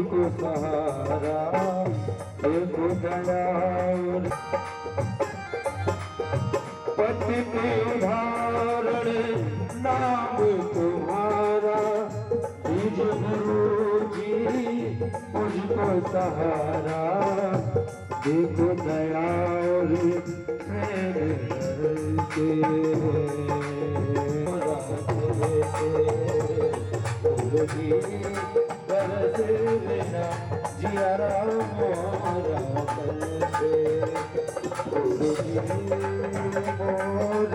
मुझको सहारा देखो दयाल। पतित उदाहरण नाम तुम्हारा दीजिए गुरु जी मुझको सहारा देखो दयाल मेरे दर के। गुरु जी बरस लेना जिया मोरा दर से। गुरु जी मोर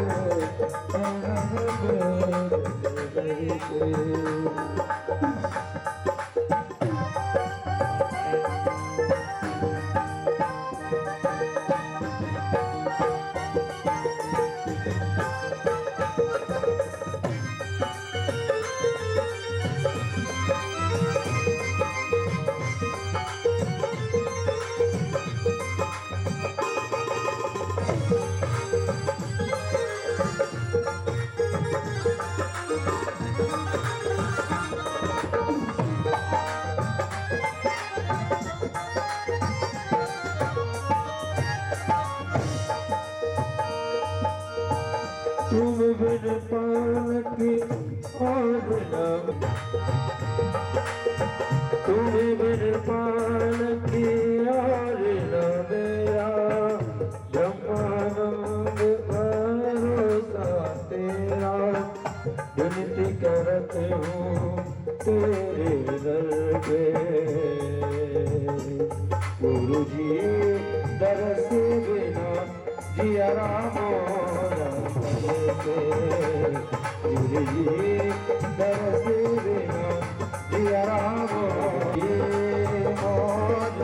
तुम बिन पालकी और न तुम बिन पालकी और न मेरा ब्रह्मानंद भरोसा तेरा। विनती करते हूँ तेरे दर पे गुरु जी दर से बिना जिया मोरा गुरु जी दर से बिना जिया ये मौज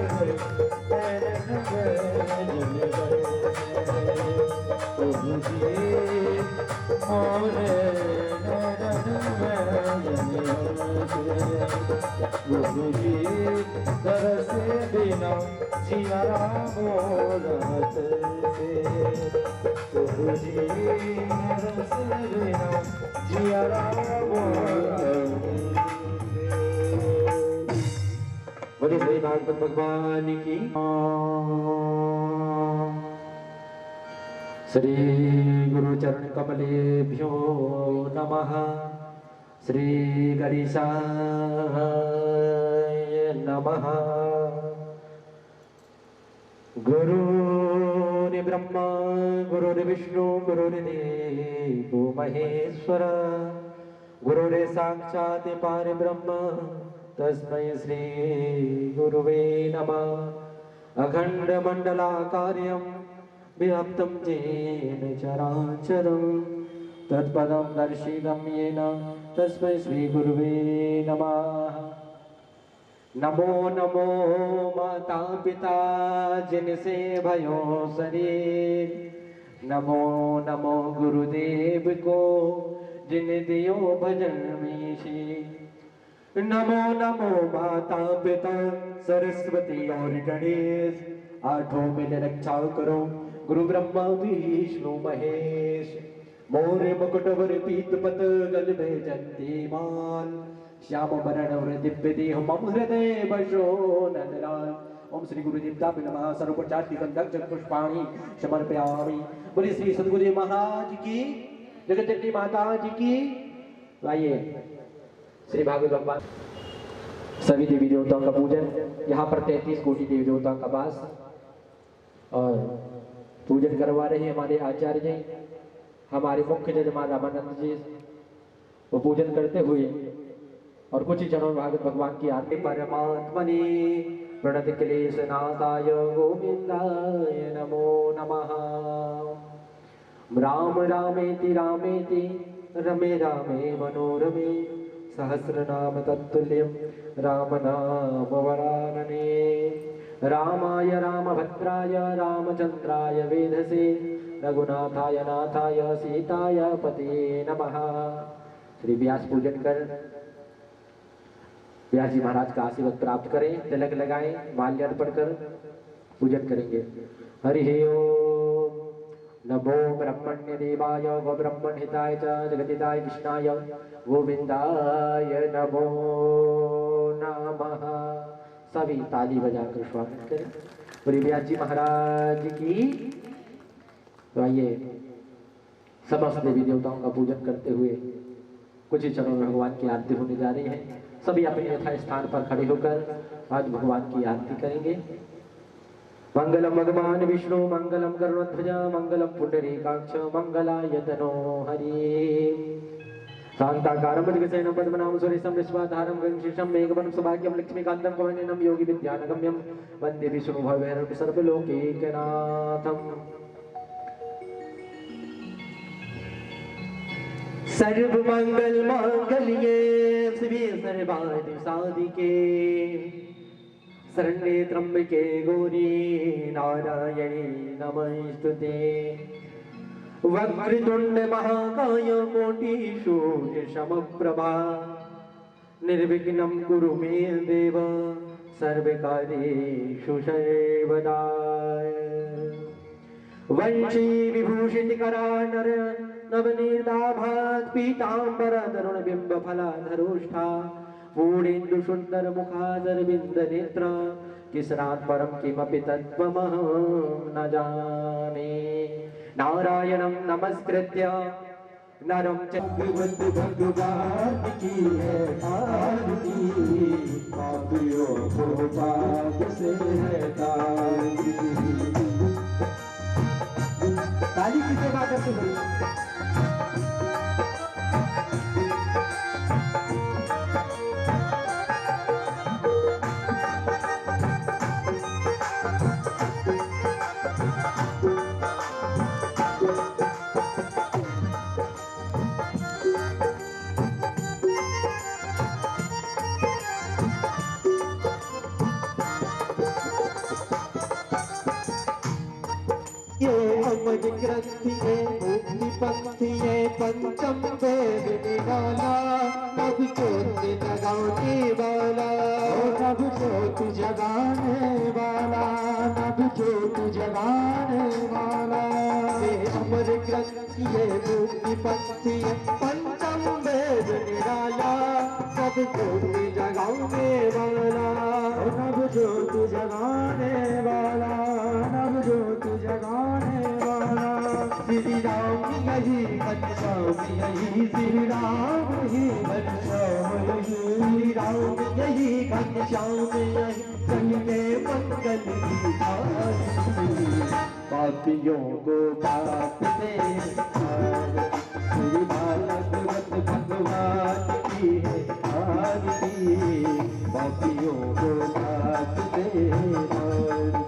गुरु जी मोरे गुरु जी दर से बिना जिया मोरा से। गुरु जी दर से बिना जिया मोरा। बोले श्री भागवत भगवान की। श्री गुरु चरण कमलेभ्यो नमः। श्री गणेशाय नमः। गुरुर् ब्रह्मा गुरुर्विष्णु गुरुर्देवो महेश्वर गुरुरे साक्षात् परब्रह्म तस्मै श्री गुरुवे नमः। अखंड मंडलाकारं व्याप्तं येन चराचरं तत्पदं दर्शितं येन तस्मै श्री गुरुवे नमः। नमो नमो माता पिता जिनसे भयो शरीर। नमो नमो गुरुदेव को जिन दियो भजन में शीर। नमो नमो माता पिता सरस्वती और गणेश आठों मिल रक्षा करो गुरु ब्रह्मा विष्णु महेश। मोरे मुकुटवर पीत पत गल में जंतीमान श्याम वरण और दिव्य देह मम हृदय बसो नंदलाल। ओम श्री गुरुदेवताभ्यो नमः। सर्वोपचार गंधक पुष्पाणि समर्पयामि। बोले श्री सद्गुरुदेव महाराज की, जगत जननी माता जी की। आइए श्री भागवत भगवान सभी देवी देवताओं का पूजन। यहाँ पर 33 कोटि देवी देवताओं का वास और पूजन करवा रहे हैं हमारे आचार्य जी, हमारे मुख्य जजमान रामानंद जी। वो पूजन करते हुए और कुछ ही क्षणों में भागवत भगवान की आरती। परमात्मने प्रणत क्लेश नाथाय गोविंदाय नमो नमः। राम रामेति रामेति रमे रामे मनोरमे सहस्रनाम तत्तुल्यं राम नाम वरानने। रामाय रामभद्राय रामचंद्राय वेधसे रघुनाथाय नाथाय सीताय पते नमः। श्री व्यास पूजन कर व्यास जी महाराज का आशीर्वाद प्राप्त करें। तिलक लगाएं, माल्य अर्पण कर पूजन करेंगे। हरि ओम। नमो ब्रह्मण्य देवाय गो ब्रह्मण हिताय च जगदिताय कृष्णाय गोविंदाय नमो नमः। सभी ताली बजाकर स्वागत करें। बोलिए व्यास जी महाराज की। तो आइए समस्त देवी देवताओं का पूजन करते हुए कुछ ही क्षणों में भगवान की आरती होने जा रही है। सभी अपने यथा स्थान पर खड़े होकर आज भगवान की आरती करेंगे। मंगलम भगवान विष्णु मंगलम गरुड़ध्वज मंगलम पुंडरीकाक्ष मंगलाय तनो हरि। शांताकारं भुजगशयनं पद्मनाभं सुरेशं विश्वाधारं गगनशेषं मेघवर्णं सौभाग्यं लक्ष्मीकान्तं कमनीयं योगी विद्यानगम्यं वन्दे विष्णु भवभैरवं सर्वलोकैकनाथम्। सर्वमंगल मांगल्ये शिवे सर्वार्थ साधिके शरण्ये त्र्यंबके गौरी नारायणी नमोस्तुते। वक्रतुंड महाकाय कोटि सूर्य समप्रभा निर्विघ्नं कुरु मे देव सर्वकार्येषु सर्वदा। वंशी विभूषितकरा नर नवनीताभात् पीताम्बर तरुण बिंब फलाधरोष्ठा पूर्णेन्दु सुंदर मुखादरविंद नेत्र किसरात् परं किमपि तत्त्वमहं न जाने। नारायणं नमस्कृत्य नरं चैव भगवान की है आरती। पापियों को पाप से है तारी। ताली की सेवा करते हुए ग्रंथिये मुक्ति पंथिये पंचम वेद निराला नभ ज्योति जगाने वाला नभ ज्योति जगाने वाला नभ ज्योति जगाने वाला। अमर ग्रंथिये मुक्ति पंथिये पंचम वेद निराला नभ ज्योति जगाने वाला नभ ज्योति जगाने वाला नभ ज्योति जगाने वाला। श्री राम यही घनश्याम यही श्री राम ही घनश्याम यही श्री राम यही घनश्याम यही चलने मंगल की आरती। पापियों को पाप से श्री भागवत भगवान की है आरती। पापियों को पाप से आरती।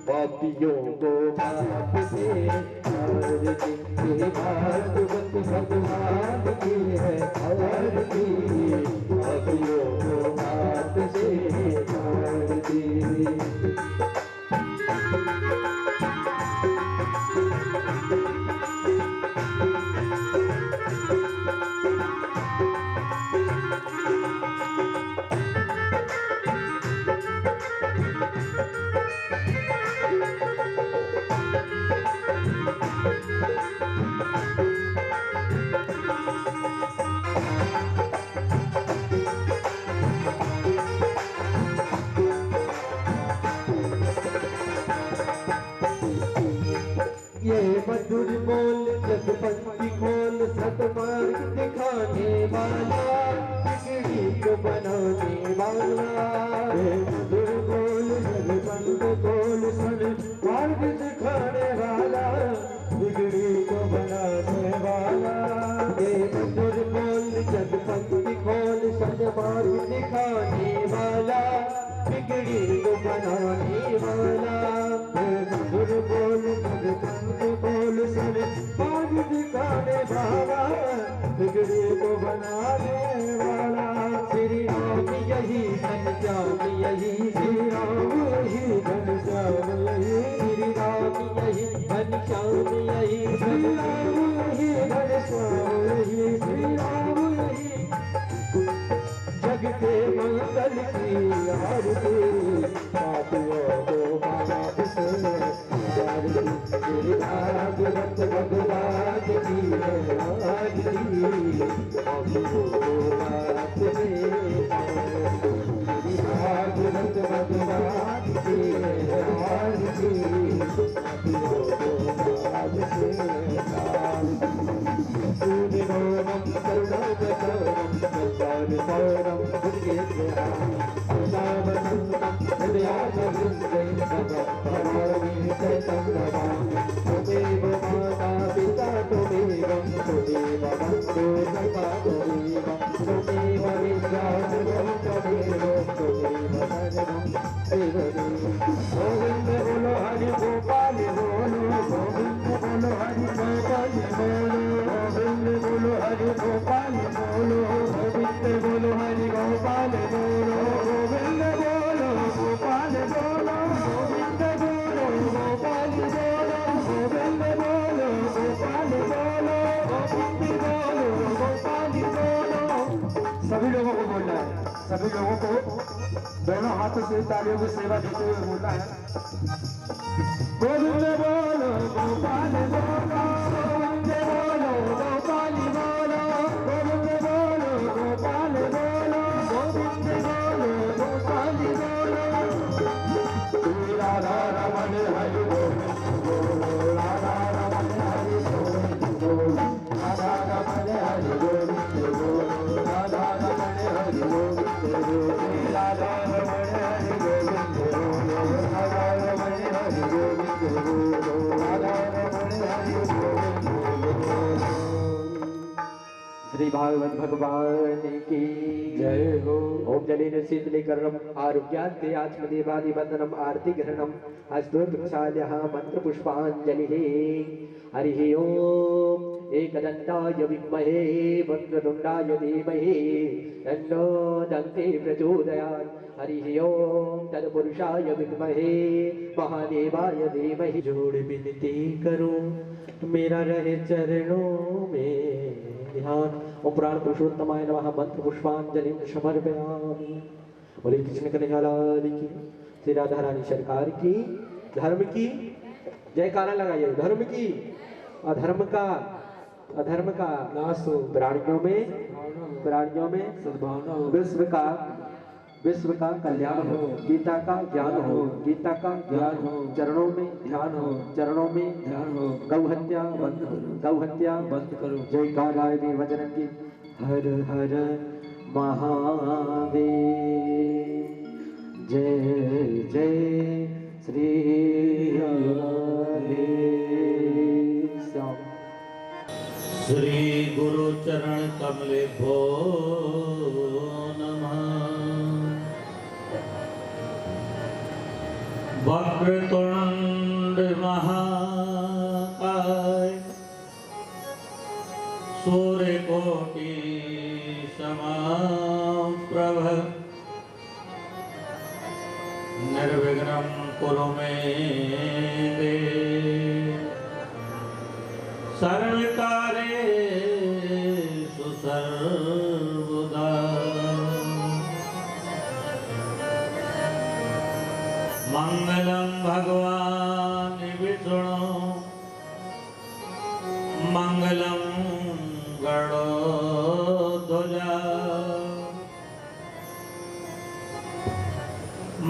पापियों को पाप से आरती। भागवत भगवान की है आरती। पापियों को पाप से आरती। दिखाने वाला, बिगड़ी को बनाने वाला। मधुर बोल बंद बोल सुन, मार्ग दिखाने वाला, बिगड़ी को बनाने वाला। मधुर बोल जग पंक्ति खोल सन, मार्ग दिखाने वाला, बिगड़ी को बनाने वाला। मधुर बोल जग पंक्ति खोल सन, मार्ग दिखाने वाला, बिगड़ी को बनाने वाला। श्री राम यही घनश्याम यही, श्री राम यही घनश्याम यही, श्री राम यही घनश्याम यही, श्री राम यही घनश्याम यही, श्री राम यही। जग के मंगल की आरती, पापियों को माफ से भागवत भगवान की है आरती, पापियों को माफ से भागवत भगवान की है आरती, पापियों को माफ से करुणावतारम संसारसारम भुजगेन्द्रहारम अवतावनंतम हृदयाचवृन्दे सैतं नमामि। त्वमेव माता पिता त्वमेव त्वमेव बन्धो सखा त्वमेव त्वमेव विद्याधरं त्वमेव त्वमेव सर्वं देवदेव। गोविन्द बोलो हरि गोपाल बोलो, गोविन्द बोलो हरि गोपाल बोलो, गोविन्द बोलो हरि गोपाल बोलो, गोविन्द बोलो हरि गोपाल बोलो, गोविन्द बोलो गोपाल बोलो, गोविन्द बोलो गोपाल बोलो, गोविन्द बोलो गोपाल बोलो, गोविन्द बोलो गोपाल बोलो। सभी लोगों को बोलना है, सभी लोगों को दोनों हाथों से तालियों की सेवा देते हुए बोलना है। गोविन्द बोलो गोपाल बोलो, गोविन्द बोलो गोपाल बोलो, गोविन्द बोलो गोपाल बोलो, गोविन्द बोलो गोपाल बोलो। राधा रमण हरि गोविंद बोलो, राधा रमण हरि गोविंद बोलो, राधा रमण हरि गोविंद बोलो, राधा रमण हरि गोविंद बोलो, राधा रमण हरि गोविंद बोलो, राधा रमण हरि गोविंद बोलो, राधा रमण हरि गोविंद बोलो। श्री भागवत भगवान की जय हो। ओम जलेन शीतलीकरणम आरोग्यान्ते आत्मदेवादिवंदनम आरती ग्रहणम अस्तोत्रक्षालयः मंत्र पुष्पांजलिः। हरिः ओम एकदन्ताय विद्महे वक्रतुण्डाय धीमहि तन्नो दन्ती प्रचोदयात्। हरिः ओम तत्पुरुषाय विद्महे महादेवाय धीमहि। जोड़ विनती करूं मेरा रहे चरणों में ध्यान। ओम प्राण पुरुषोत्तमाय नमः मंत्र पुष्पांजलिं समर्पयामि। बोले कृष्ण कन्हैया लाल की, श्री राधा रानी सरकार की, धर्म की जयकारा लगाइए। धर्म की, अधर्म का नाश हो, प्राणियों में सद्भावना हो, विश्व का कल्याण हो, गीता का ज्ञान हो, चरणों में ध्यान हो, गौहत्या बंद करो। जयकारा दे वज्रन की। हर हर महादेव, जय जय श्री हरे श्याम। श्री गुरु चरण कमले भो नमः। वक्रतुंड महाकाय, सूर्यकोटि समप्रभ, निर्विघ्नं कुरु मे देव। सर्वकार्येषु सर्वदा मंगलम भगवान विष्णु, मंगलम गरुड़ध्वजा,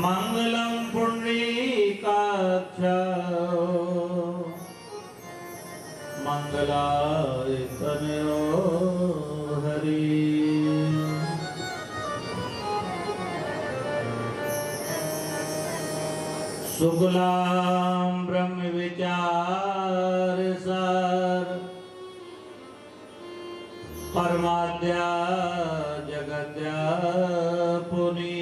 मंगलम पुंडरीकाक्ष, मंगलाय तनयो सुगुलाम ब्रह्म विचार सार परमाद्या जगद्या पुनी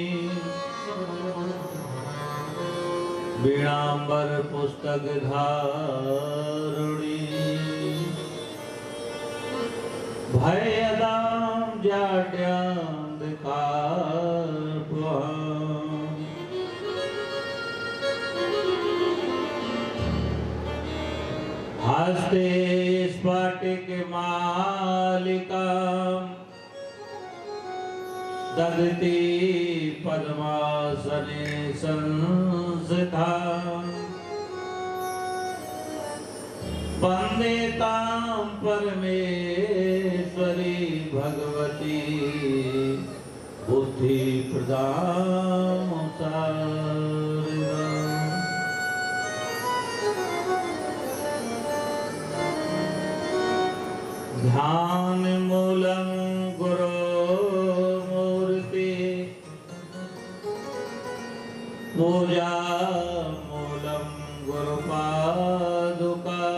वीणांबर पुस्तक धारुणी भयदाम जाड्यांधकार हस्ते स्फटिक मालिका दधति पद्मासने संस्था वंदे तां परमेश्वरी भगवती बुद्धि प्रदां सारिणा। ध्यान मूलं गुरो मूर्ति पूजा मूलं गुरुपादुका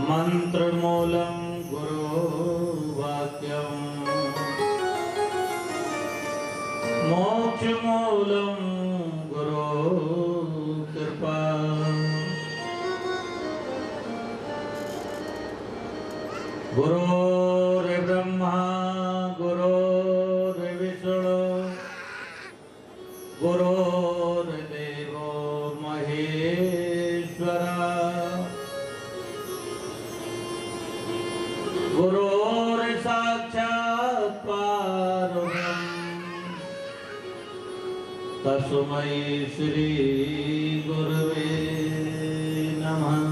मंत्र मूलं गुरुवाक्यं मोक्ष मूलं गुरु कृपा। गुरुर्ब्रह्मा गुरुर्विष्णु गुरुर्देवो महेश्वरा गुरुर्साक्षात् परब्रह्म तस्मै श्री गुरवे नमः।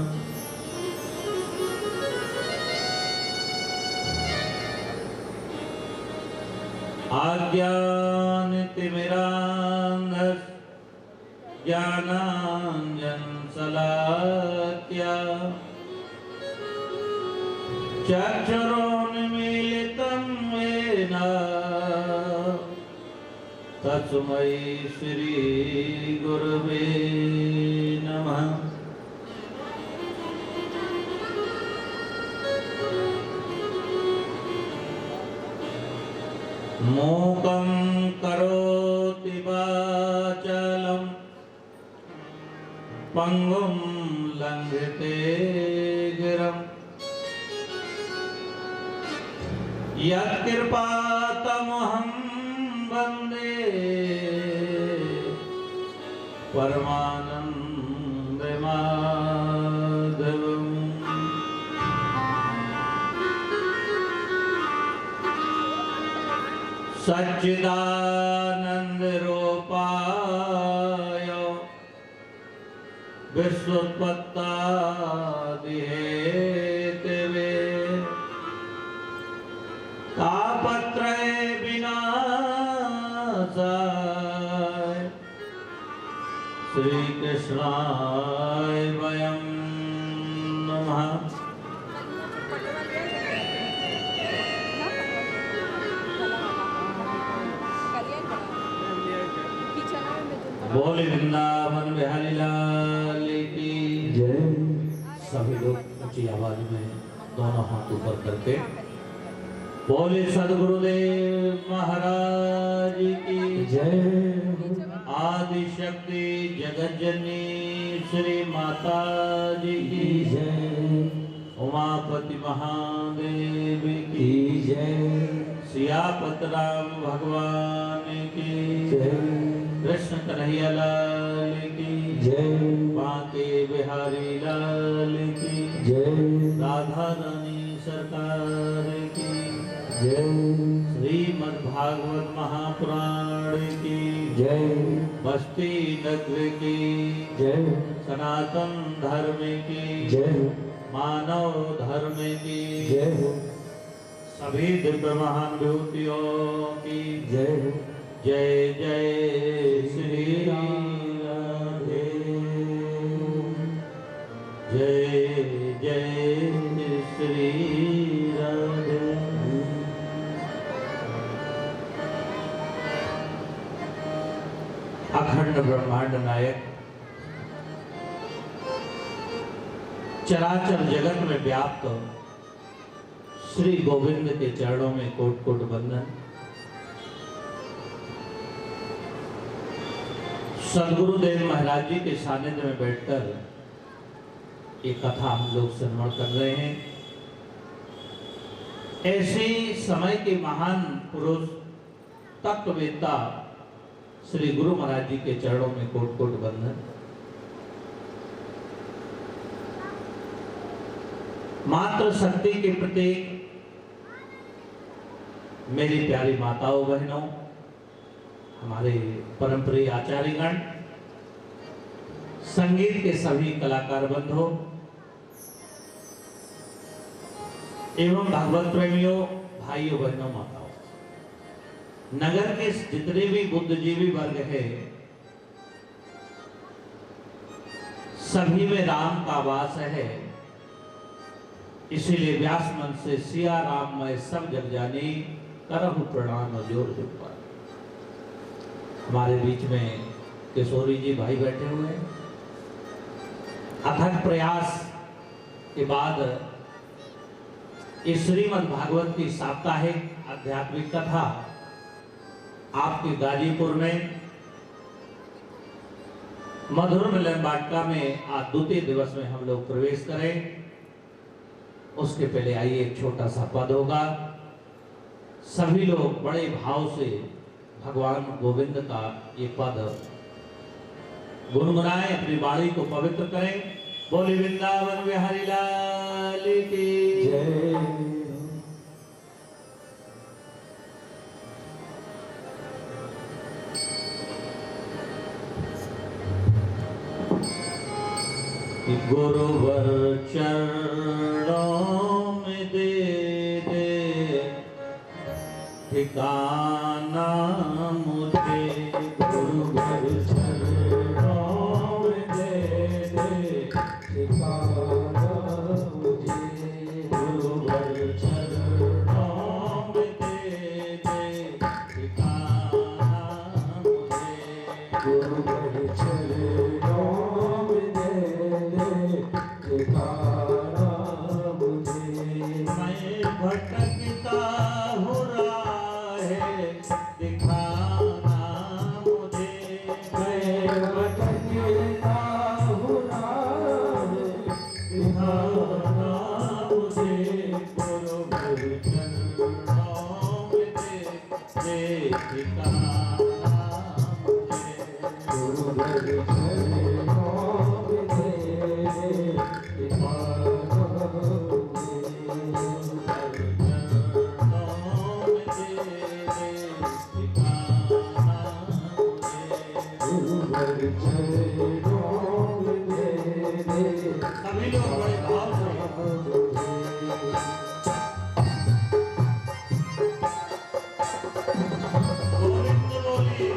आज्ञानतिमिरान्धस्य ज्ञानाञ्जनशलाकया चक्षुरुन्मीलितं येन तस्मै श्री गुरवे नमः। मूकं करोति वाचालं पंगुं लंघते गिरं यत्कृपातमहं वन्दे परमानन्दमाधवम्। सच्चिदानंद रूपाय विश्वोत्पत्तादिहेतवे तापत्रय विनाशाय श्री कृष्णाय वयं नमः। बोले वृंदावन बिहारी लाल की जय। सभी लोग ऊंची आवाज में दोनों हाथ ऊपर करके बोले सद्गुरुदेव महाराज की जय। आदि शक्ति जगत जननी श्री माता जी की जय। उमापति महादेव की जय। सियापत राम भगवान की जय। कृष्ण कन्हैया लाल की जय। बांके बिहारी लाल की जय। राधा रानी सरकार की जय। श्रीमद् भागवत महापुराण की जय। बस्ती नगर की जय। सनातन धर्म की जय। मानव धर्म की जय। सभी दिव्य महान विभूतियों की जय। जय जय श्री राधे जय जय श्री राधे। अखंड ब्रह्मांड नायक, चराचर जगत में व्याप्त श्री गोविंद के चरणों में कोट कोट वंदन। सदगुरुदेव महाराज जी के सानिध्य में बैठकर एक कथा हम लोग श्रवण कर रहे हैं। ऐसे समय के महान पुरुष तत्ववेत्ता श्री गुरु महाराज जी के चरणों में कोट कोट वंदन। मातृ शक्ति के प्रतीक मेरी प्यारी माताओं बहनों, हमारे परम प्रिय आचार्यगण, संगीत के सभी कलाकार बंधुओं एवं भागवत प्रेमियों, भाइयों बहनों, माताओं, नगर के जितने भी बुद्धिजीवी वर्ग है, सभी में राम का वास है। इसीलिए व्यास मन से सिया राम मैं सब जग जानी, करहु प्रणाम जोर जुटा। हमारे बीच में किशोरी जी भाई बैठे हुए हैं। अथक प्रयास के बाद इस श्रीमद् भागवत की साप्ताहिक आध्यात्मिक कथा आपके गाजीपुर में मधुर मिलन वाटिका में आज द्वितीय दिवस में हम लोग प्रवेश करें। उसके पहले आइए एक छोटा सा पद होगा। सभी लोग बड़े भाव से भगवान गोविंद का ये पद गुनगुनाएं, अपनी वाणी को पवित्र करें। बोले वृंदावन बिहारी लाल की जय। गुरुवर चरणों में दे दे ठिकाना मुझे, गुरुवर चरणों में दे दे ठिकाना मुझे, गुरुवर चरणों में दे दे ठिकाना मुझे, गुरुवर चरणों में दे दे ठिकाना मुझे। मैं भटकता हूँ राहे दिखाना मुझे, मैं भटकता हूँ राहे दिखाना मुझे, गुरुवर चरणों में दे ठिकाना मुझे, गुरुवर चरणों में दे ठिकाना सभी लोग बड़े भाव से गोविंद बोले।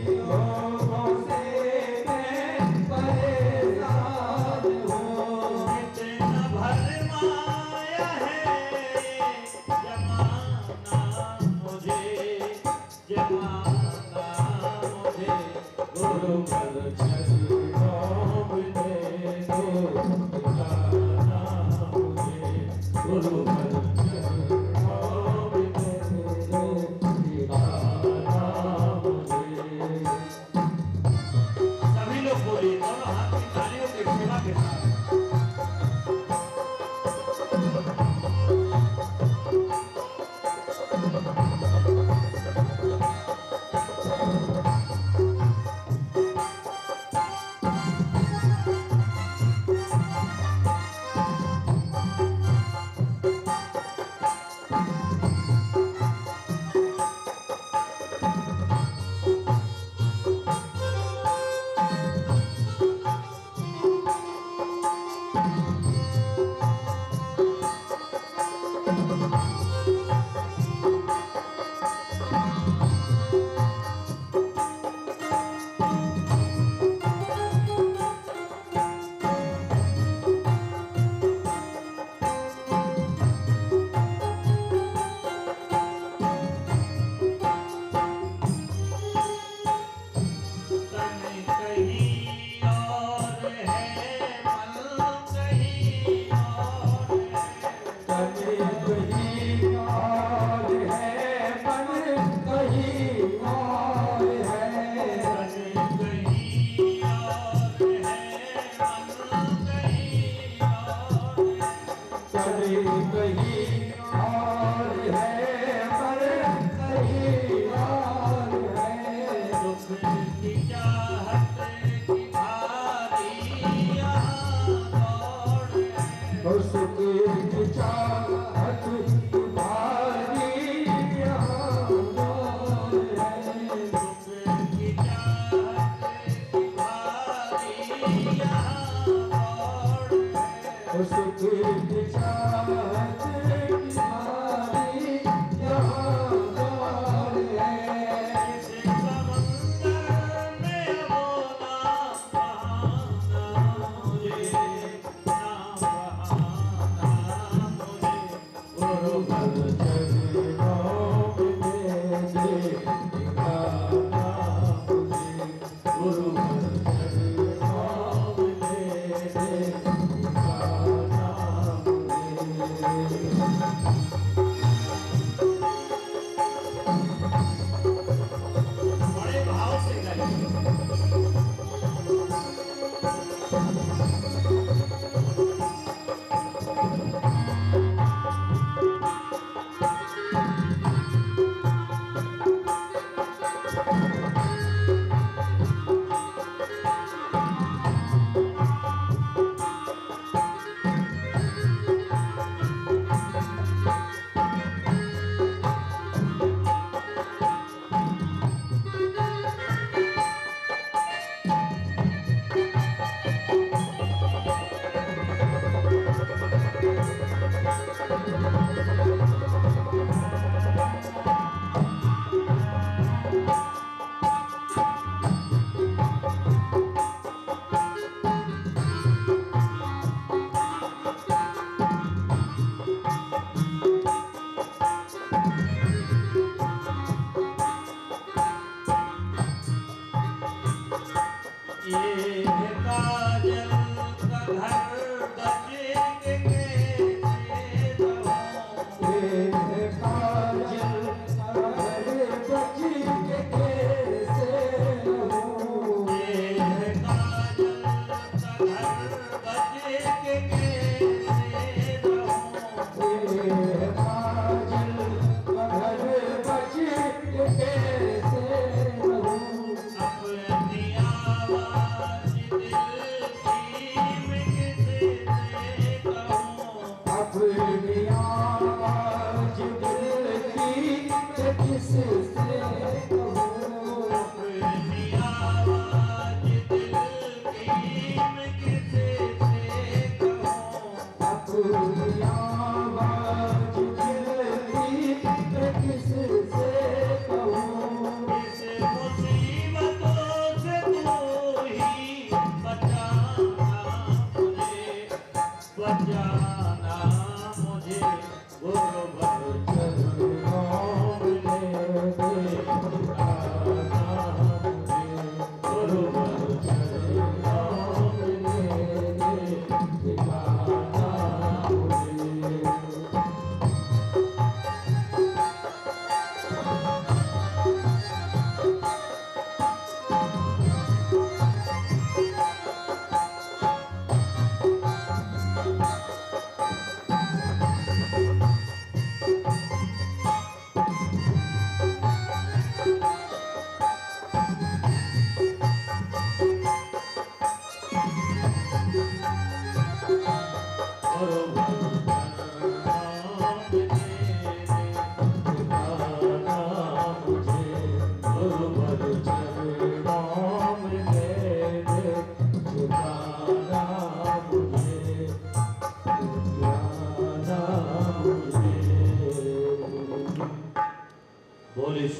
लोगों से सभी लोग बोलिए दोनों हाथ की तालियों की सेवा के साथ।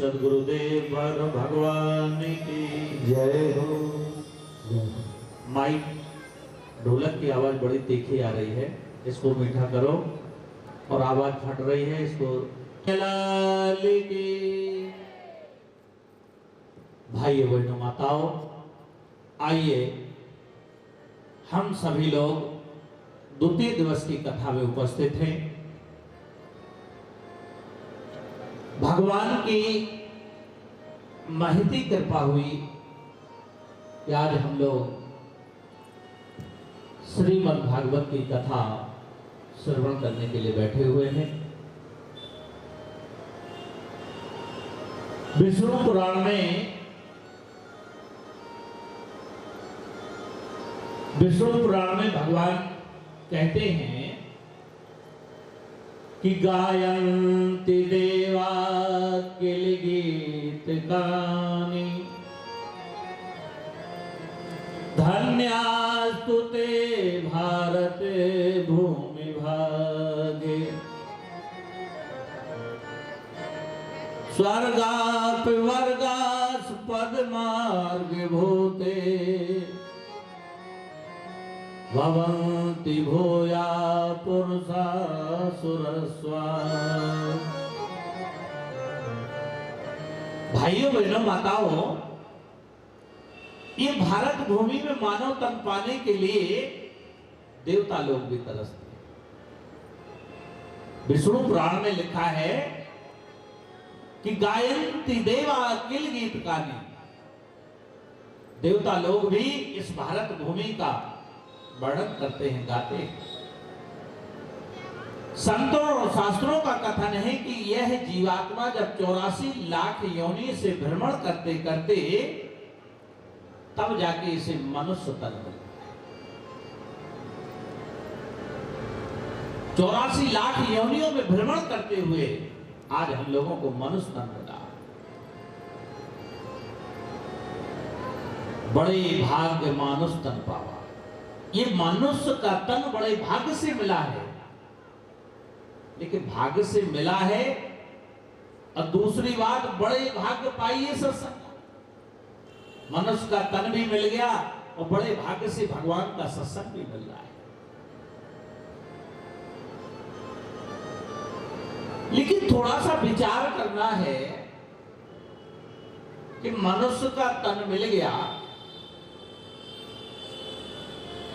सदगुरुदेव भगवान की जय हो। माइक ढोलक की आवाज बड़ी तीखी आ रही है, इसको मीठा करो। और आवाज फट रही है, इसको लाल की। भाइयों बहनों माताओं, आइए हम सभी लोग द्वितीय दिवस की कथा में उपस्थित हैं। भगवान की महती कृपा हुई कि आज हम लोग श्रीमद् भागवत की कथा श्रवण करने के लिए बैठे हुए हैं। विष्णु पुराण में भगवान कहते हैं कि गायन्ति देवा किल गीत गानी, धन्यास्तु ते भारत भूमि भागे, स्वर्गाप वर्गास पद मार्ग भूते, भवन्ति भूया पुरुषा सुरस्वा। भाइयों बहनों माताओं, ये भारत भूमि में मानव तन पाने के लिए देवता लोग भी तरसते हैं। विष्णु पुराण में लिखा है कि गायन्ति देवा किल गीत गानी, देवता लोग भी इस भारत भूमि का वर्णन करते हैं, गाते हैं। संतों और शास्त्रों का कथन है कि यह जीवात्मा जब 84 लाख योनि से भ्रमण करते करते तब जाके इसे मनुष्य तन मिलता है। 84 लाख योनियों में भ्रमण करते हुए आज हम लोगों को मनुष्य तन मिला। बड़े भाग्य मानुष तन पावा। ये मनुष्य का तन बड़े भाग्य से मिला है, लेकिन भाग्य से मिला है और दूसरी बात बड़े भाग्य पाइए सत्संग। मनुष्य का तन भी मिल गया और बड़े भाग्य से भगवान का सत्संग भी मिल रहा है। लेकिन थोड़ा सा विचार करना है कि मनुष्य का तन मिल गया,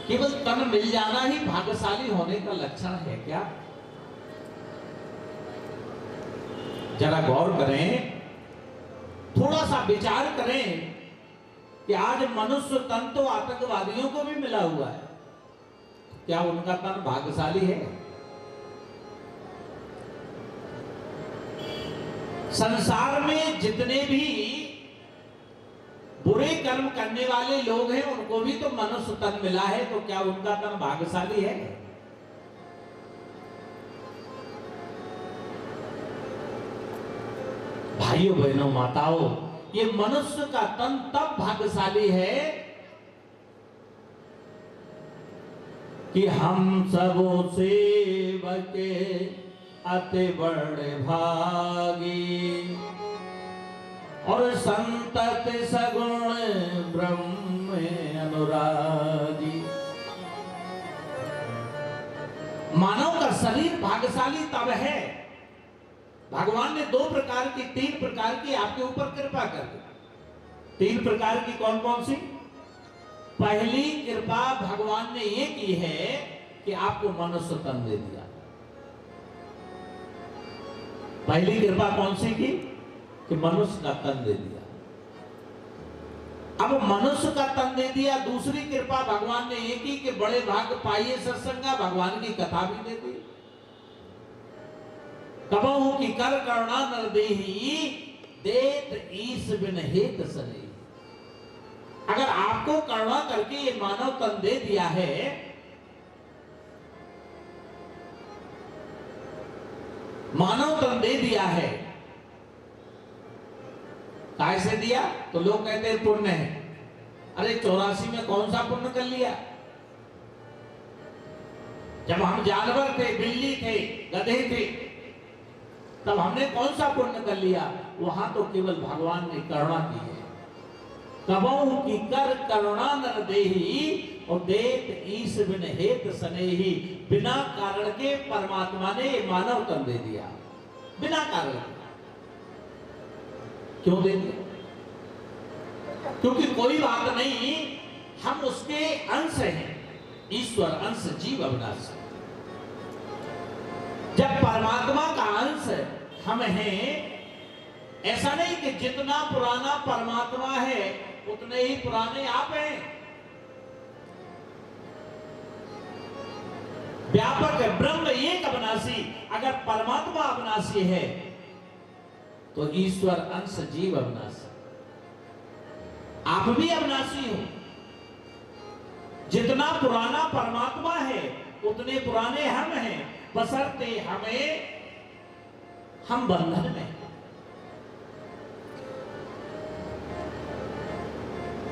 केवल तन मिल जाना ही भाग्यशाली होने का लक्षण है क्या? जरा गौर करें, थोड़ा सा विचार करें कि आज मनुष्य तन तो आतंकवादियों को भी मिला हुआ है, क्या उनका तन भाग्यशाली है? संसार में जितने भी बुरे कर्म करने वाले लोग हैं उनको भी तो मनुष्य तन मिला है, तो क्या उनका तन भाग्यशाली है? भाइयों बहनों माताओं, ये मनुष्य का तन तब भाग्यशाली है कि हम सबों सेवक अति बड़े भागी और संतत सगुण ब्रह्म अनुरागी। मानव का शरीर भाग्यशाली तब है, भगवान ने 3 प्रकार की आपके ऊपर कृपा कर दी। 3 प्रकार की कौन कौन सी? पहली कृपा भगवान ने ये की है कि आपको मनुष्य तन दे दिया। पहली कृपा कौन सी की? कि मनुष्य का तन दे दिया। अब मनुष्य का तन दे दिया। दूसरी कृपा भगवान ने ये की कि बड़े भाग्य पाइए सत्संगा, भगवान की कथा भी दे दी। कबहू की कर करुणा नर देही, देत ईश बिन हेत सने। अगर आपको करुणा करके ये मानव तन दे दिया है, मानव तन दे दिया है, कैसे दिया? तो लोग कहते हैं पुण्य है। अरे 84 में कौन सा पुण्य कर लिया? जब हम जानवर थे, बिल्ली थे, गधे थे, तब हमने कौन सा पुण्य कर लिया? वहां तो केवल भगवान ने करुणा की है। कबहु की कर करुणा नर देही, और देत ईश बिन हेत स्नेही। बिना कारण के परमात्मा ने ये मानव तन दे दिया, बिना कारण के। क्यों दे दिया? क्योंकि कोई बात नहीं, हम उसके अंश हैं, ईश्वर अंश जीव अविनाशी। जब परमात्मा का अंश हम हैं, ऐसा नहीं कि जितना पुराना परमात्मा है उतने ही पुराने आप हैं। व्यापक ब्रह्म एक अविनाशी। अगर परमात्मा अविनाशी है तो ईश्वर अंश जीव अविनाशी, आप भी अविनाशी हो। जितना पुराना परमात्मा है उतने पुराने हम हैं, बशर्ते हम बंधन में।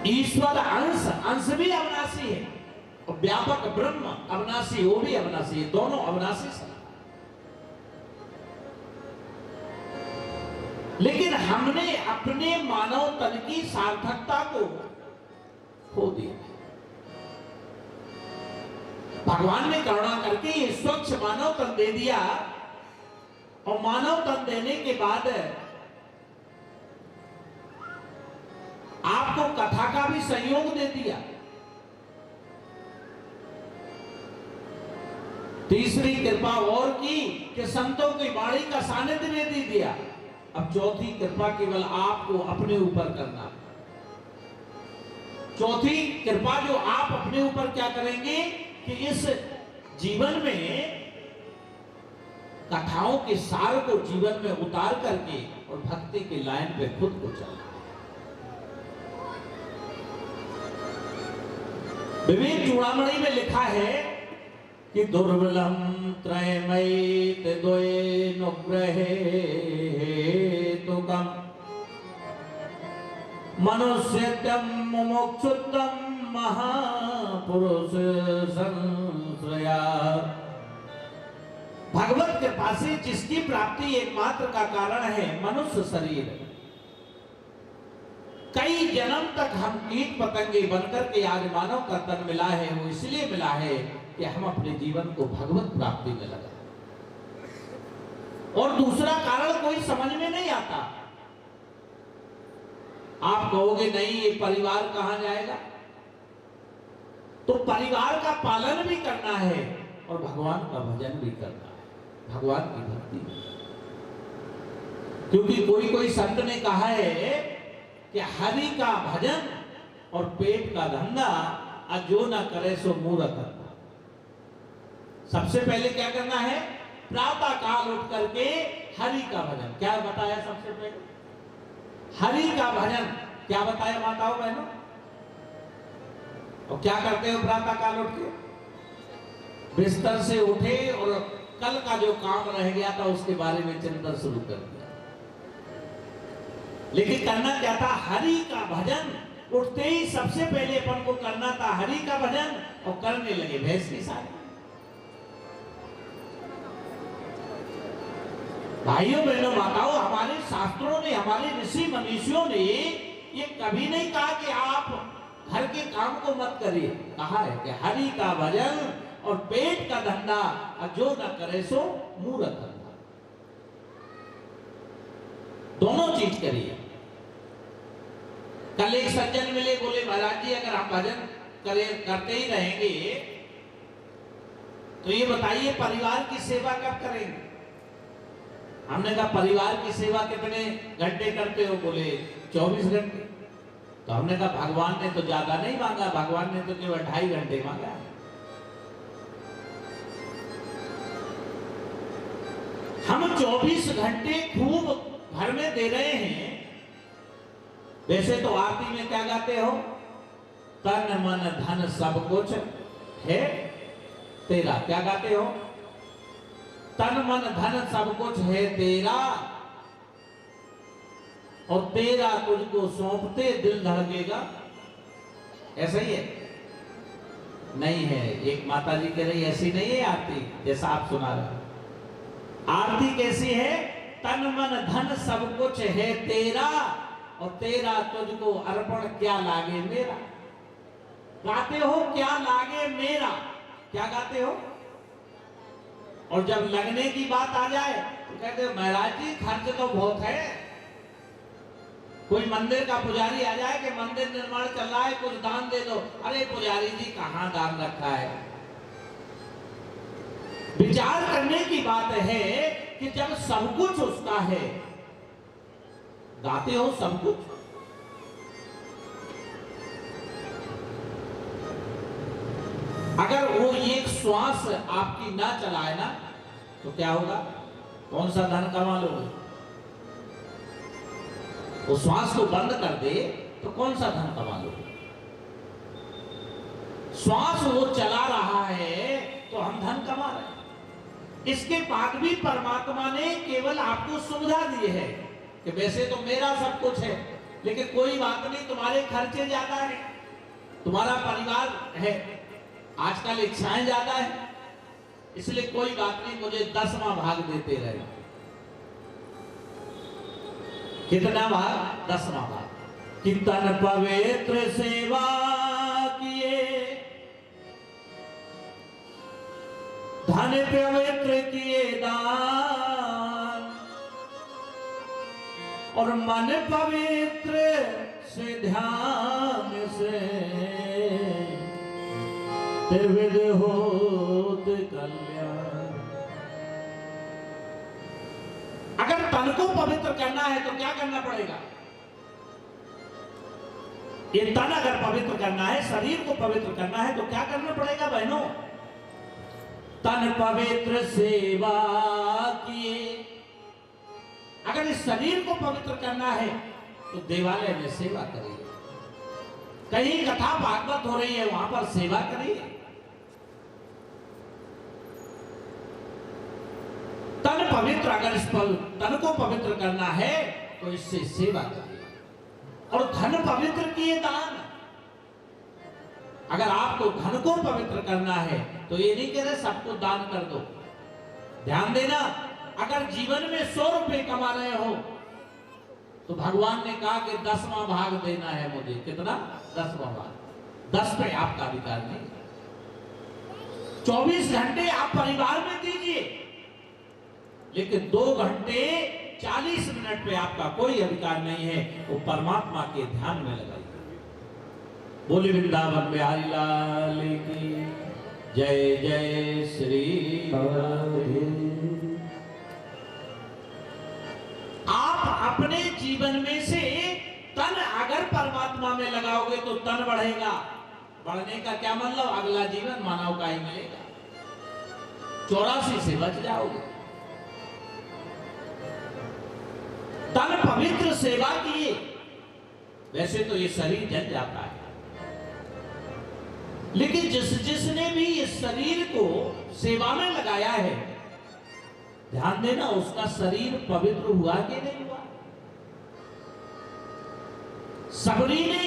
ईश्वर अंश भी अविनाशी है, और व्यापक ब्रह्म अविनाशी, वो भी अविनाशी है, दोनों अविनाशी हैं। लेकिन हमने अपने मानव तन की सार्थकता को खो दिया। भगवान ने करुणा करके ये स्वच्छ मानव तन दे दिया, और मानव तन देने के बाद आपको कथा का भी सहयोग दे दिया। तीसरी कृपा और की कि संतों की वाणी का सानिध्य दे दिया। अब चौथी कृपा केवल आपको अपने ऊपर करना। चौथी कृपा जो आप अपने ऊपर क्या करेंगे कि इस जीवन में कथाओं के सार को जीवन में उतार करके और भक्ति की लाइन पे खुद को चलना। विवेक चूड़ामणि में लिखा है कि दुर्बलम त्रयमयित द्वये नुग्रहे तुकम मनुष्यत्वं मुमुक्षुत्वं महापुरुष संश्रया। भगवत कृपा से जिसकी प्राप्ति एकमात्र का कारण है मनुष्य शरीर, कई जन्म तक हम कीट पतंगे बनकर के आज मानव का तन मिला है, वो इसलिए मिला है कि हम अपने जीवन को भगवत प्राप्ति में लगा। और दूसरा कारण कोई समझ में नहीं आता। आप कहोगे नहीं ये परिवार कहां जाएगा, तो परिवार का पालन भी करना है और भगवान का भजन भी करना है, भगवान की भक्ति भी। क्योंकि कोई संत ने कहा है कि हरि का भजन और पेट का धंधा जो ना करे सो मूर्ख। सबसे पहले क्या करना है? प्रातः काल उठ करके हरि का भजन। क्या बताया सबसे पहले? हरि का भजन। क्या बताया माताओं बहनों? और क्या करते हो प्रातः काल उठ के? बिस्तर से उठे और कल का जो काम रह गया था उसके बारे में चिंतन शुरू कर दिया। लेकिन करना क्या था? हरि का भजन। उठते ही सबसे पहले अपन को करना था हरि का भजन, और करने लगे भैंस की सारी। भाइयों बहनों माताओं, हमारे शास्त्रों ने, हमारे ऋषि मनीषियों ने ये कभी नहीं कहा कि आप घर के काम को मत करिए। कहा है कि हरि का भजन और पेट का धंधा जो न करे सो मूर्ख धंधा। दोनों चीज करिए। कल एक सज्जन मिले, बोले महाराज जी अगर हम भजन करते ही रहेंगे तो ये बताइए परिवार की सेवा कब करेंगे? हमने कहा परिवार की सेवा कितने घंटे करते हो? बोले 24 घंटे। तो हमने कहा भगवान ने तो ज्यादा नहीं मांगा, भगवान ने तो केवल 2.5 घंटे मांगा। हम 24 घंटे खूब घर में दे रहे हैं। वैसे तो आरती में क्या गाते हो? तन मन धन सब कुछ है तेरा। क्या गाते हो? तन मन धन सब कुछ है तेरा, और तेरा तुझको सौंपते दिल धड़केगा। ऐसा ही है? नहीं है। एक माता जी कह रही ऐसी नहीं है आरती जैसा आप सुना रहे। आरती कैसी है? तन मन धन सब कुछ है तेरा, और तेरा तुझको अर्पण क्या लागे मेरा। गाते हो क्या लागे मेरा, क्या गाते हो? और जब लगने की बात आ जाए तो कहते हो महाराज जी खर्च तो बहुत है। कोई मंदिर का पुजारी आ जाए कि मंदिर निर्माण चल रहा है, कुछ दान दे दो। अरे पुजारी जी कहां दान रखा है। विचार करने की बात है कि जब सब कुछ उसका है, गाते हो सब कुछ। अगर वो एक श्वास आपकी ना चलाए ना तो क्या होगा? कौन सा धन कमा लोगे? वो श्वास को बंद कर दे तो कौन सा धन कमा लोगे? श्वास वो चला रहा है तो हम धन कमा रहे हैं। इसके बाद भी परमात्मा ने केवल आपको सुविधा दी है कि वैसे तो मेरा सब कुछ है, लेकिन कोई बात नहीं, तुम्हारे खर्चे ज्यादा है, तुम्हारा परिवार है, आजकल इच्छाएं ज्यादा है, इसलिए कोई बात नहीं, मुझे 10वां भाग देते रहे। कितना भाग? 10वां भाग। कि तन पवित्र सेवा किए, धन पवित्र किए दान, और मन पवित्र से ध्यान से त्रिविध होत कल्याण। अगर तन को पवित्र करना है तो क्या करना पड़ेगा? ये तन अगर पवित्र करना है, शरीर को पवित्र करना है तो क्या करना पड़ेगा बहनों? तन पवित्र सेवा किए। अगर इस शरीर को पवित्र करना है तो देवालय में सेवा करिए, कहीं कथा भागवत हो रही है वहां पर सेवा करिए। तन पवित्र, अगर इस तन को पवित्र करना है तो इससे सेवा करिए। और धन पवित्र किए दान। अगर आपको धन को पवित्र करना है तो ये नहीं कह रहे सबको दान कर दो। ध्यान देना, अगर जीवन में 100 रुपए कमा रहे हो तो भगवान ने कहा कि 10वां भाग देना है मुझे। कितना? 10वां भाग। 10 पे आपका अधिकार नहीं। 24 घंटे आप परिवार में दीजिए, लेकिन 2 घंटे 40 मिनट पे आपका कोई अधिकार नहीं है, वो परमात्मा के ध्यान में लगाइए। बोले वृंदावन बिहारी लाल की जय। जय श्री राधे। आप अपने जीवन में से तन अगर परमात्मा में लगाओगे तो तन बढ़ेगा। बढ़ने का क्या मतलब? अगला जीवन मानव का ही मिलेगा, 84 से बच जाओगे। तन पवित्र सेवा किए। वैसे तो ये शरीर जल जाता है, लेकिन जिसने भी इस शरीर को सेवा में लगाया है, ध्यान देना, उसका शरीर पवित्र हुआ कि नहीं हुआ? सबरी ने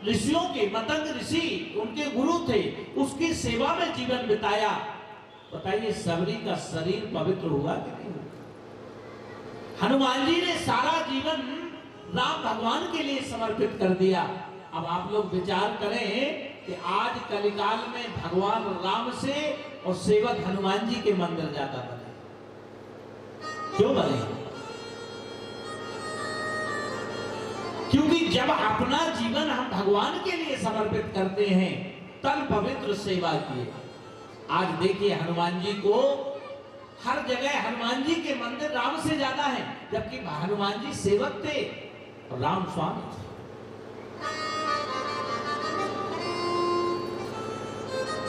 ऋषियों के, मतंग ऋषि उनके गुरु थे, उसकी सेवा में जीवन बिताया। बताइए सबरी का शरीर पवित्र हुआ कि नहीं हुआ? हनुमान जी ने सारा जीवन राम भगवान के लिए समर्पित कर दिया। अब आप लोग विचार करें कि आज कलिकाल में भगवान राम से और सेवक हनुमान जी के मंदिर जाता बने। क्यों बने? क्योंकि जब अपना जीवन हम भगवान के लिए समर्पित करते हैं, तन पवित्र सेवा किए। आज देखिए हनुमान जी को हर जगह, हनुमान जी के मंदिर राम से ज्यादा है, जबकि हनुमान जी सेवक थे और राम स्वामी थे।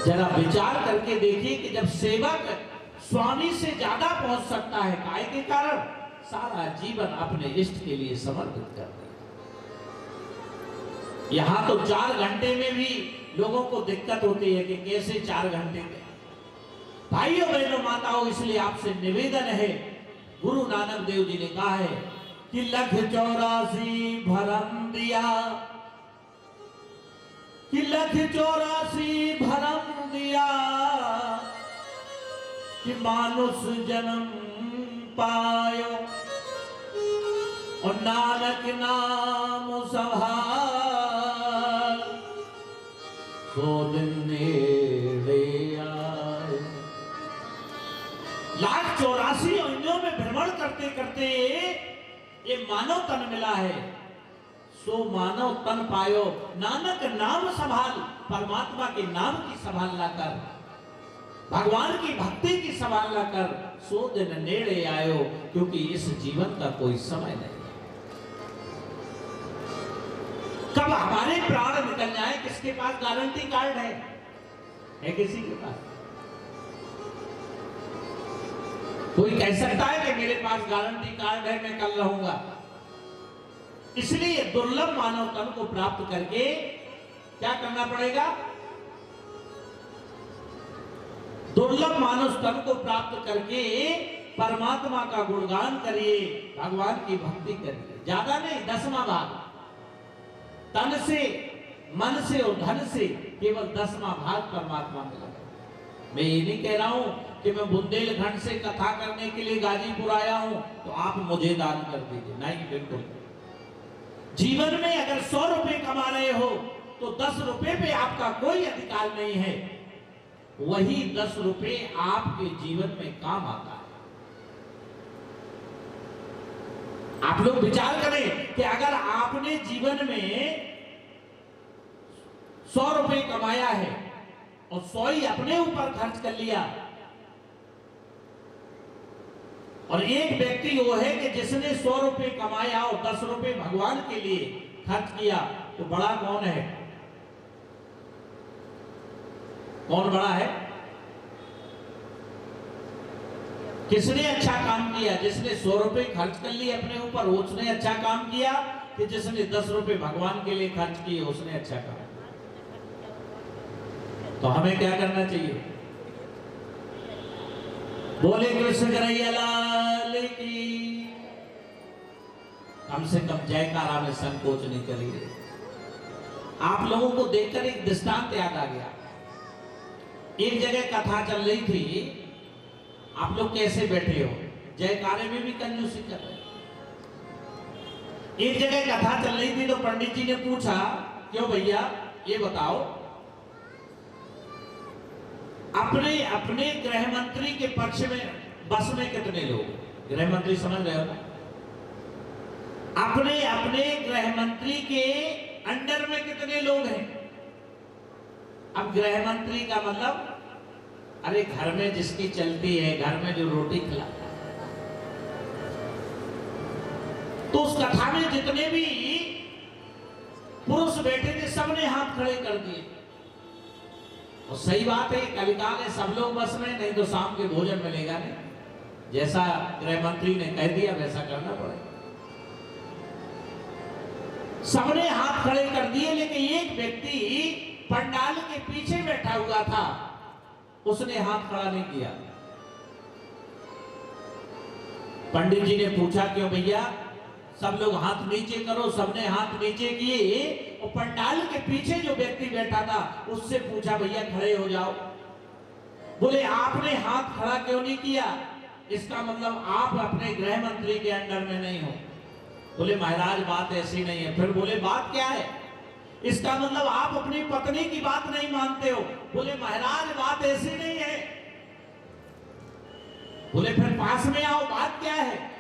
जरा विचार करके देखिए कि जब सेवक स्वामी से ज्यादा पहुंच सकता है, काय के कारण? सारा जीवन अपने इष्ट के लिए समर्पित कर दिया। यहां तो 4 घंटे में भी लोगों को दिक्कत होती है कि कैसे 4 घंटे में। भाइयों बहनों माताओं, इसलिए आपसे निवेदन है, गुरु नानक देव जी ने कहा है कि 184 भरम दिया, कि 184 भरम दिया, कि मानुष जन्म पायो और नानक नाम संभाल सो दिन नेड़े आए। 184 योनियों में भ्रमण करते करते ये मानव तन मिला है, सो मानव तन पायो। नानक नाम संभाल, परमात्मा के नाम की संभाल ला कर, भगवान की भक्ति की संभाल ला कर, सो दिन नेड़े आयो। क्योंकि इस जीवन का कोई समय नहीं, कब हमारे प्राण निकल जाए किसके पास गारंटी कार्ड है किसी के पास? कोई कह सकता है कि मेरे पास गारंटी कार्ड है, मैं कल रहूंगा? इसलिए दुर्लभ मानव तन को प्राप्त करके क्या करना पड़ेगा? दुर्लभ मानव तन को प्राप्त करके परमात्मा का गुणगान करिए, भगवान की भक्ति करिए। ज्यादा नहीं, 10वां भाग, तन से, मन से और धन से केवल 10वां भाग परमात्मा में लगा। मैं ये नहीं कह रहा हूं कि मैं बुंदेलखंड से कथा करने के लिए गाजीपुर आया हूं तो आप मुझे दान कर दीजिए, नहीं, बिल्कुल। जीवन में अगर 100 रुपए कमा रहे हो तो 10 रुपए पे आपका कोई अधिकार नहीं है, वही 10 रुपए आपके जीवन में काम आता है। आप लोग विचार करें कि अगर आपने जीवन में 100 रुपए कमाया है और 100 ही अपने ऊपर खर्च कर लिया, और एक व्यक्ति वो है कि जिसने 100 रुपए कमाया और 10 रुपए भगवान के लिए खर्च किया, तो बड़ा कौन है? कौन बड़ा है? किसने अच्छा काम किया? जिसने 100 रुपए खर्च कर लिए अपने ऊपर, उसने अच्छा काम किया, कि जिसने 10 रुपए भगवान के लिए खर्च किए उसने अच्छा काम किया? तो हमें क्या करना चाहिए? बोले कृष्ण कन्हैया लाल की। कम से कम जयकारा में संकोच नहीं करिए। आप लोगों को देखकर एक दृष्टांत याद आ गया। एक जगह कथा चल रही थी, आप लोग कैसे बैठे हो, जयकारे में भी कंजूसी कर रहे। एक जगह कथा चल रही थी तो पंडित जी ने पूछा, क्यों भैया ये बताओ, अपने अपने गृह मंत्री के पक्ष में बस में कितने लोग? गृह मंत्री समझ रहे हो ना? अपने अपने गृह मंत्री के अंडर में कितने लोग हैं? अब गृह मंत्री का मतलब, अरे घर में जिसकी चलती है, घर में जो रोटी खिलाता है। तो उस कथा में जितने भी पुरुष बैठे थे सबने हाथ खड़े कर दिए। और सही बात है, कलिकाल है, सब लोग बस में, नहीं तो शाम के भोजन मिलेगा नहीं। जैसा गृह मंत्री ने कह दिया वैसा करना पड़ेगा। सबने हाथ खड़े कर दिए, लेकिन एक व्यक्ति पंडाल के पीछे बैठा हुआ था, उसने हाथ खड़ा नहीं किया। पंडित जी ने पूछा, क्यों भैया? सब लोग हाथ नीचे करो। सबने हाथ नीचे किए और पंडाल के पीछे जो व्यक्ति बैठा था उससे पूछा, भैया खड़े हो जाओ। बोले आपने हाथ खड़ा क्यों नहीं किया? इसका मतलब आप अपने गृह मंत्री के अंडर में नहीं हो। बोले महाराज बात ऐसी नहीं है। फिर बोले बात क्या है? इसका मतलब आप अपनी पत्नी की बात नहीं मानते हो। बोले महाराज बात ऐसी नहीं है। बोले फिर पास में आओ, बात क्या है?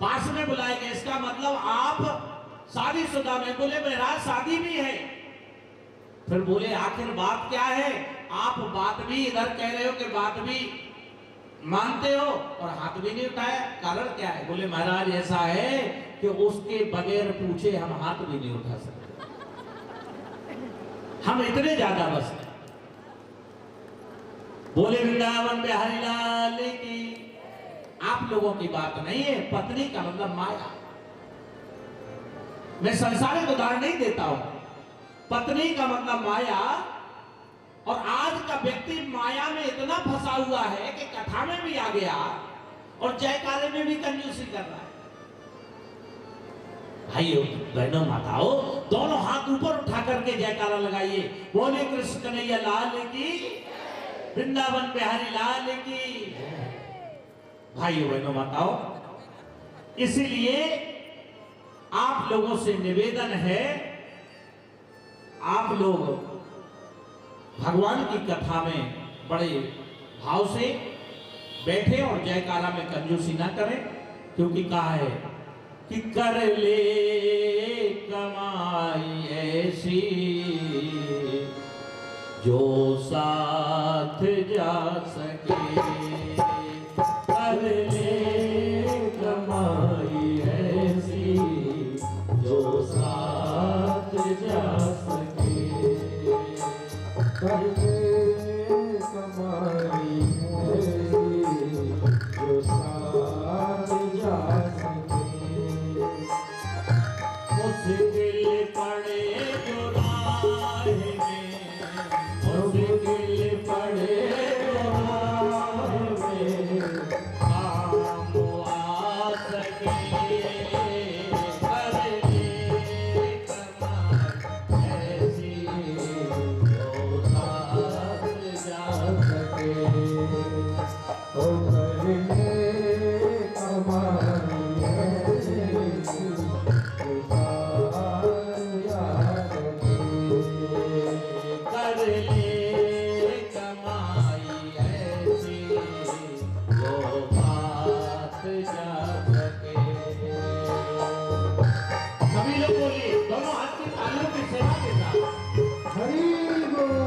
पास में बुलाए गए, इसका मतलब आप शादीशुदा में? बोले महाराज शादी भी है। फिर बोले आखिर बात क्या है? आप बात भी इधर कह रहे हो कि बात भी मानते हो और हाथ भी नहीं उठाया, कारण क्या है? बोले महाराज ऐसा है कि उसके बगैर पूछे हम हाथ भी नहीं उठा सकते, हम इतने ज्यादा बस। बोले वृंदावन बिहारी लाल की। आप लोगों की बात नहीं है। पत्नी का मतलब माया। मैं संसारिक उदाहरण नहीं देता हूं। पत्नी का मतलब माया। और आज का व्यक्ति माया में इतना फंसा हुआ है कि कथा में भी आ गया और जयकारे में भी कंजूसी कर रहा है। भाइयों बहनों माताओं, दोनों हाथ ऊपर उठा करके जयकारा लगाइए। बोले कृष्ण कन्हैया लाल की, वृंदावन बिहारी लाल की। भाइयों बहनों माताओं, इसलिए आप लोगों से निवेदन है, आप लोग भगवान की कथा में बड़े भाव से बैठे और जयकारा में कंजूसी ना करें, क्योंकि कहा है कि कर ले कमाई ऐसी जो साथ जा सके, कर ले कमाई ऐसी जो साथ जा सके, कर ले कमाई ऐसी जो साथ जा सके। मुश्किल पड़े जो राह में, मुश्किल पड़े जो राह में काम आ सके, कर ले कमाई ऐसी जो साथ जा सके। ओ कर ले कमाई ऐसी जो साथ जा सके। कर ले कमाई ऐसी जो साथ जा सके। सभी लोग बोलिए, दोनों हाथ की तालियों की सेवा के साथ। हरि बोल।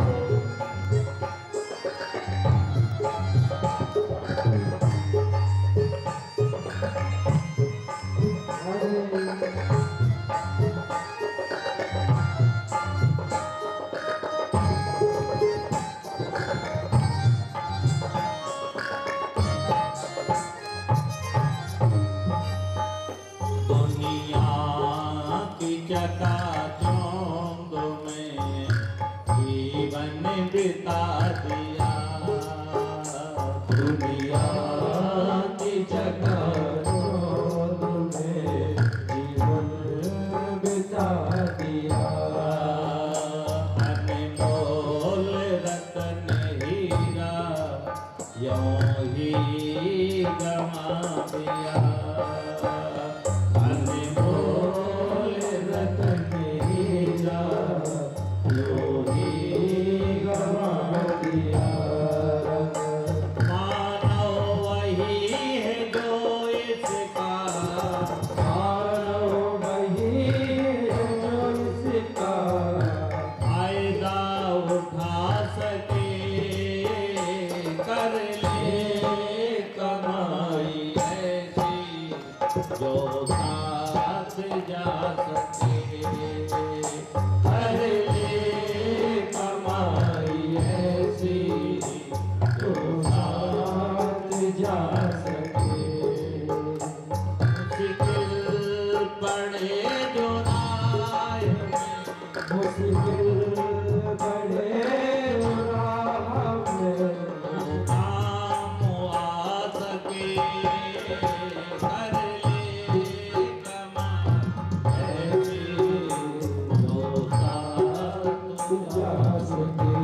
दुनिया की चकाचौंध में जीवन बिता दिया, दुनिया की चकाचौंध में जीवन बिता दिया। अनमोल रतन हीरा यूं ही गवा दिया, अनमोल रतन हीरा यूं ही गवा दिया। मानव वही है जो इसका, मानव वही है जो इसका फायदा उठा सके, कर ले कमाई ऐसी जो साथ जा सके, कर ले कमाई ऐसी जो साथ जा सके। मुश्किल पड़े जो राह में, मुश्किल बड़े राह में काम आ सके, कर ले कमाई ऐसी जो साथ जा सके।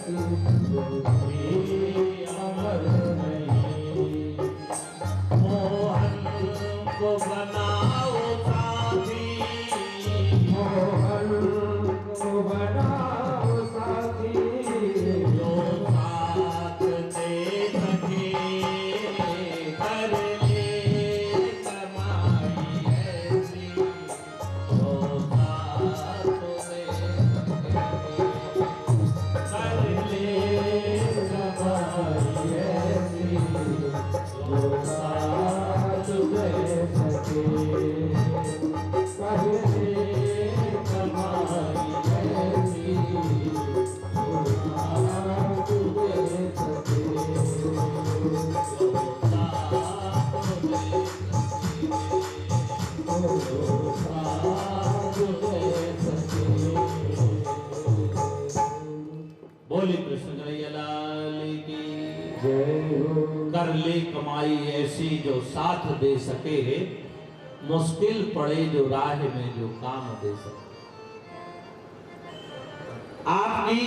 अमर नहीं। मोहन को बनाओ साथी, मोहन को बनाओ साथी, जो साथ दे सके, कर ले कमाई ऐसी, जो साथ दे सके, कर ले कमाई ऐसी, जो साथ दे सके। पहले कमाई ऐसी, जो साथ दे सके। बोली कृष्ण कन्हैया लाल की। जय हो। कर ले कमाई ऐसी जो साथ दे सके, मुश्किल पड़े जो राह में जो काम दे सके। आपकी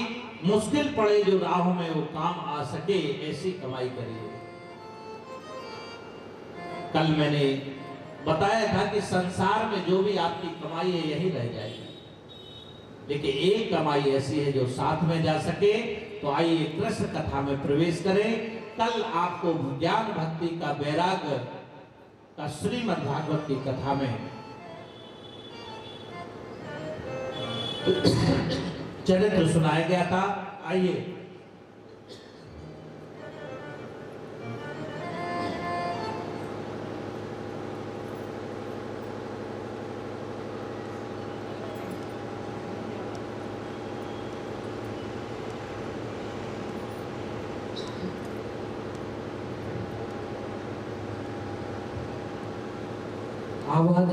मुश्किल पड़े जो राहों में वो काम आ सके, ऐसी कमाई करिए। कल मैंने बताया था कि संसार में जो भी आपकी कमाई है यही रह जाएगी, लेकिन एक कमाई ऐसी है जो साथ में जा सके। तो आइए कृष्ण कथा में प्रवेश करें। कल आपको ज्ञान भक्ति का वैराग्य का श्रीमद् भागवत की कथा में चरित्र सुनाया गया था। आइए आवाज